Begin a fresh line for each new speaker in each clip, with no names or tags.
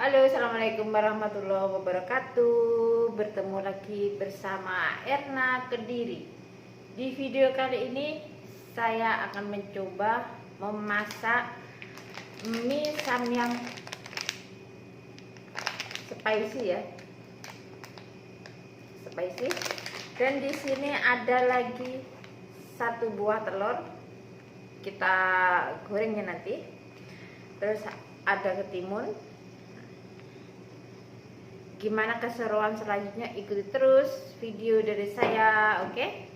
Halo, assalamualaikum warahmatullahi wabarakatuh. Bertemu lagi bersama Erna Kediri. Di video kali ini saya akan mencoba memasak mie samyang spicy ya, spicy. Dan di sini ada lagi satu buah telur, kita gorengnya nanti. Terus ada ketimun. Gimana keseruan selanjutnya, ikuti terus video dari saya, oke?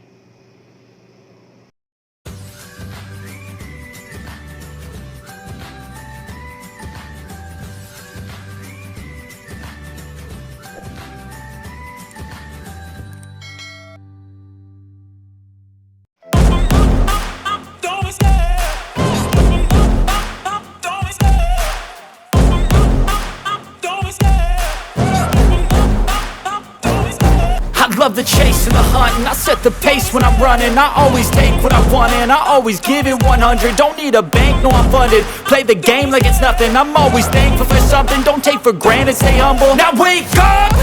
Love the chase and the hunt, and I set the pace when I'm running. I always take what I want and I always give it 100. Don't need a bank, no I'm funded. Play the game like it's nothing. I'm always thankful for something. Don't take for granted, stay humble. Now wake up,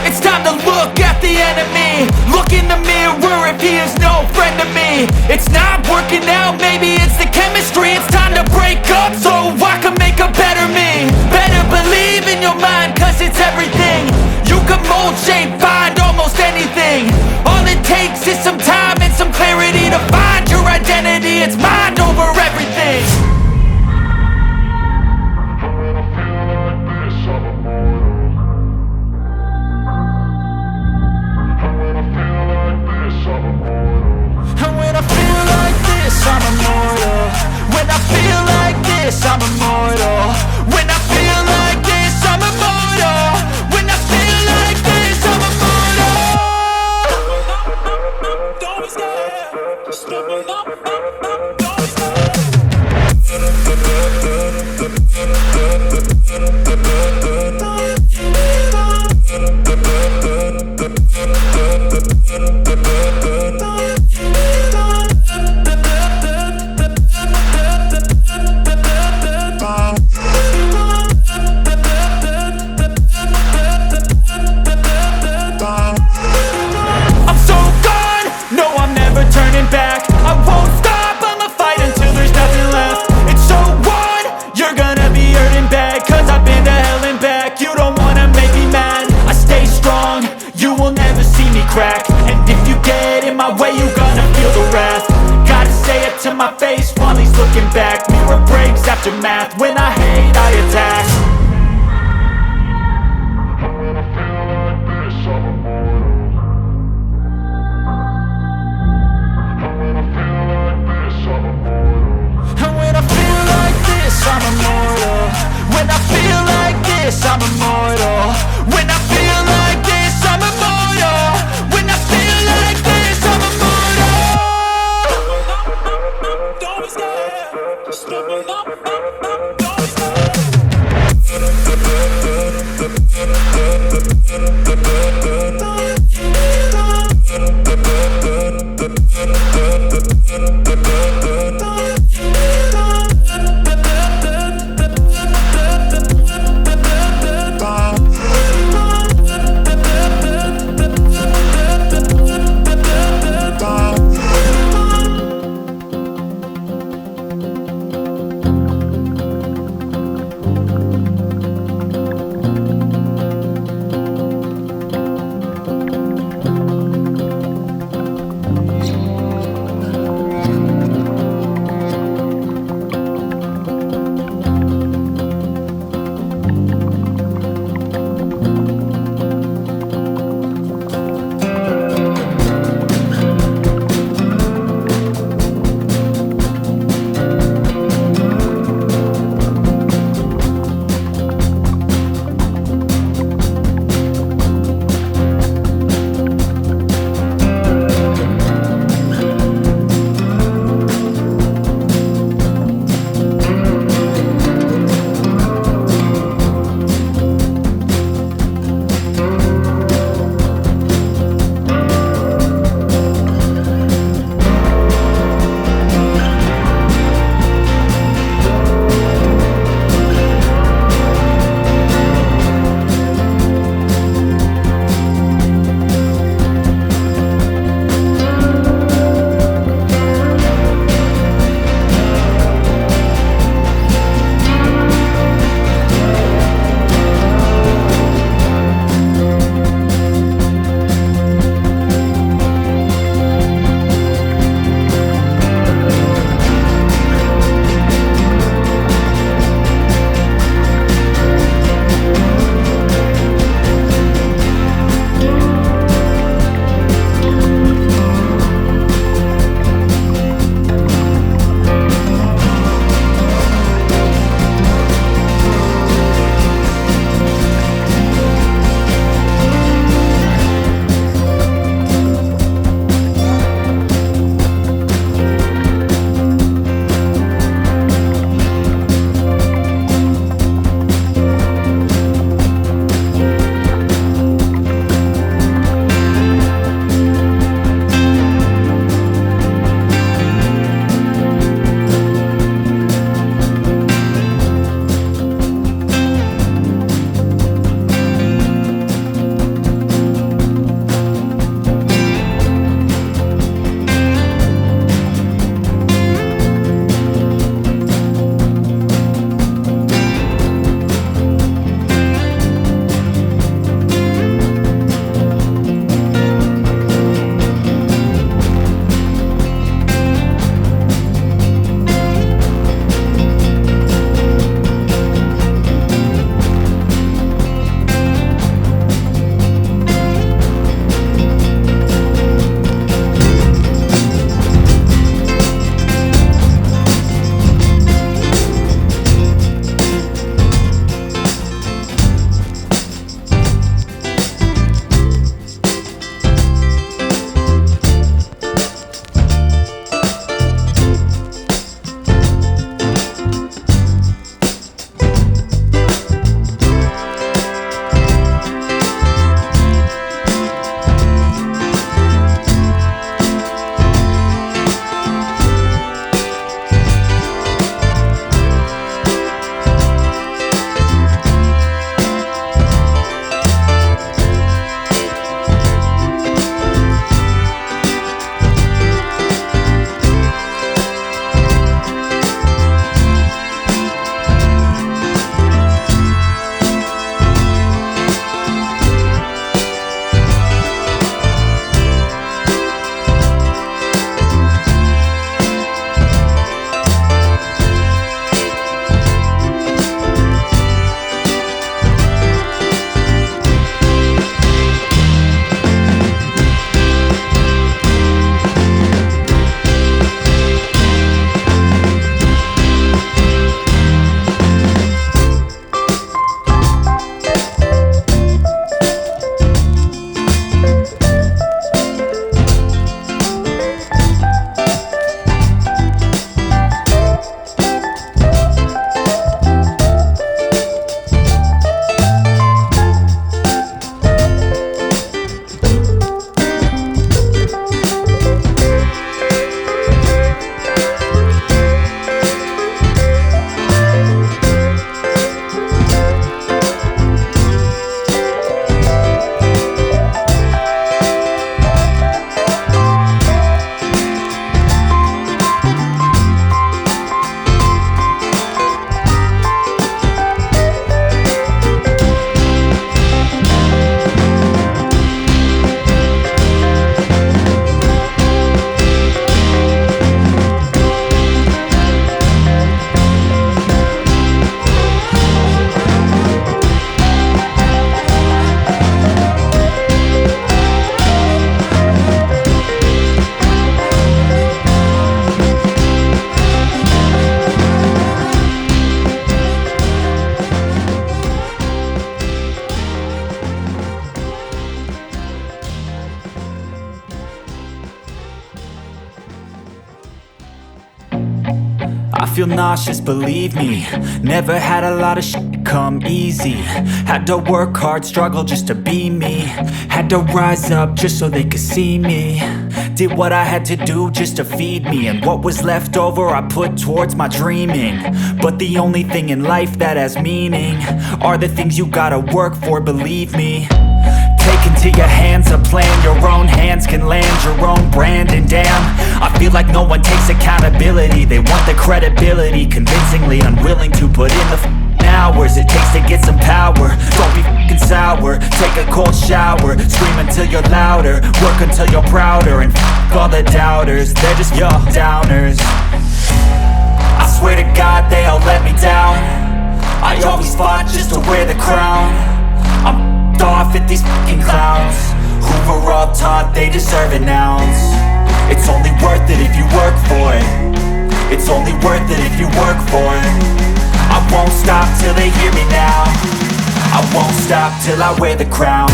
it's time to look at the enemy. Look in the mirror if he is no friend to me. It's not working out, maybe it's the chemistry. It's time to break up so I can make a better me. Better believe in your mind, cause it's everything. You can mold, shape, find almost anything. All it takes is some time and some clarity to find your identity. It's mind over everything. And when I feel like this, I'm immortal. When I feel like this, I'm immortal. feel nauseous, believe me. Never had a lot of shit come easy. Had to work hard, struggle just to be me. Had to rise up just so they could see me. Did what I had to do just to feed me, and what was left over I put towards my dreaming. But the only thing in life that has meaning are the things you gotta work for, believe me. Take into your hands a plan, your own hands can land your own brand. And damn, I feel like no one takes accountability. They want the credibility, convincingly unwilling to put in the hours it takes to get some power. Don't be f***ing sour, take a cold shower. Scream until you're louder, work until you're prouder. And f*** all the doubters, they're just your downers. I swear to God they all let me down. I always fought just to wear the crown. I'm off at these fucking clowns who were all taught they deserve an ounce. It's only worth it if you work for it. It's only worth it if you work for it. I won't stop till they hear me now. I won't stop till I wear the crown.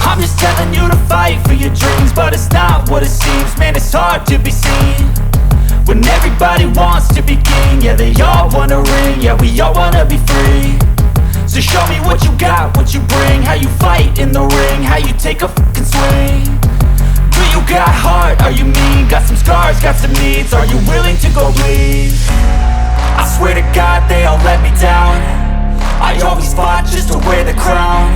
I'm just telling you to fight for your dreams, but it's not what it seems. Man, it's hard to be seen when everybody wants to be king. Yeah, they all wanna ring, yeah, we all wanna be free. So show me what you got, what you bring, how you fight in the ring, how you take a fucking swing. Do you got heart, are you mean? Got some scars, got some needs, are you willing to go bleed? I swear to God they all let me down. I always fought just to wear the crown.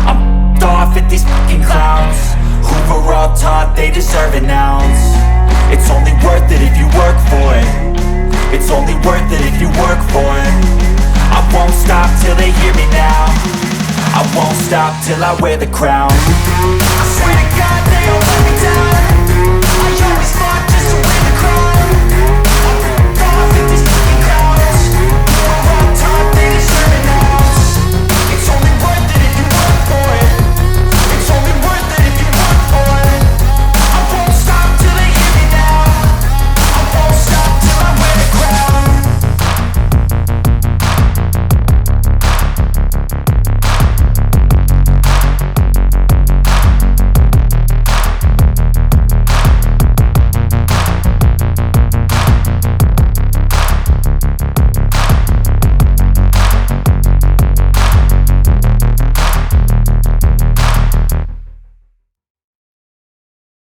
I'm off at these fucking clowns who were all taught they deserve an ounce. It's only worth it if you work for it. It's only worth it if you work for it. I won't stop till they hear me now. I won't stop till I wear the crown. I swear to God